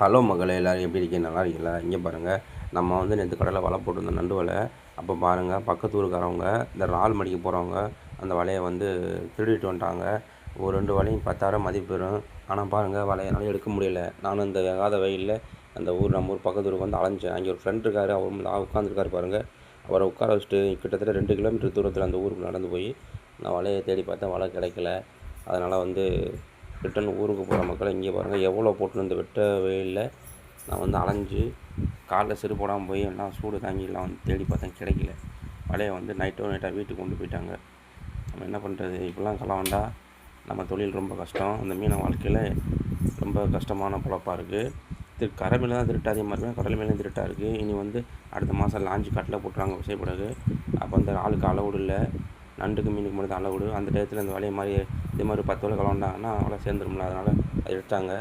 Hello மகளே, எல்லோரும் எப்படி இருக்கீங்க? நல்லா இருக்கீங்களா? இங்கே பாருங்கள், நம்ம வந்து நேற்று கடையில் வலை போட்டிருந்தோம், நண்டு வலை. அப்போ பாருங்கள், பக்கத்து ஊருக்காரவங்க இந்த இறால் மடிக்க போகிறவங்க அந்த வலையை வந்து திருடிட்டு வந்துட்டாங்க. ஒரு 2 வலையும் 10,000 மதிப்பு வரும். ஆனால் பாருங்கள், வலையினால எடுக்க முடியல. நானும் இந்த வேகாத வெயிலில் அந்த நம்ம ஊர் பக்கத்து ஊருக்கு வந்து அலைஞ்சேன். அங்கே ஒரு ஃப்ரெண்ட் இருக்கார், அவர் உட்காந்துருக்காரு பாருங்கள். அவரை உட்கார வச்சுட்டு கிட்டத்தட்ட 2 கிலோமீட்டர் தூரத்தில் அந்த ஊருக்கு நடந்து போய் நான் வலையை தேடி பார்த்தேன், வலை கிடைக்கல. அதனால் வந்து ரிட்டன் ஊருக்கு போகிற மக்களை இங்கே பாருங்கள், எவ்வளோ போட்டு இந்த வெட்ட வெயிலில் நான் வந்து அலைஞ்சு காலைல செருப்பு போடாமல் போய் எல்லாம் சூடு தாங்கிலாம் வந்து தேடி பார்த்தேன், கிடைக்கல. வலையை வந்து நைட்டாக வீட்டுக்கு கொண்டு போயிட்டாங்க. நம்ம என்ன பண்ணுறது? இப்படிலாம் கலவண்டா நம்ம தொழில் ரொம்ப கஷ்டம். அந்த மீன வாழ்க்கையில் ரொம்ப கஷ்டமான பொழப்பாக இருக்குது. கரை மீன் தான் திருட்டு அதிகமாக இருக்குது, கடல் மீன் திருட்டாக இருக்குது. இனி வந்து அடுத்த மாதம் லாஞ்சு கட்டில் போட்டுறாங்க விசைப்படகு. அப்போ அந்த ஆளுக்கு அளவுடு இல்லை, நண்டுக்கு மீனுக்கு மட்டும் தான் அளவுடு. அந்த டயத்தில் இந்த வலையை மாதிரி இதே மாதிரி 10 வலை கலவண்டாங்கன்னா அவ்வளோ சேர்ந்துருமில்ல, அதனால் அதை எடுத்தாங்க.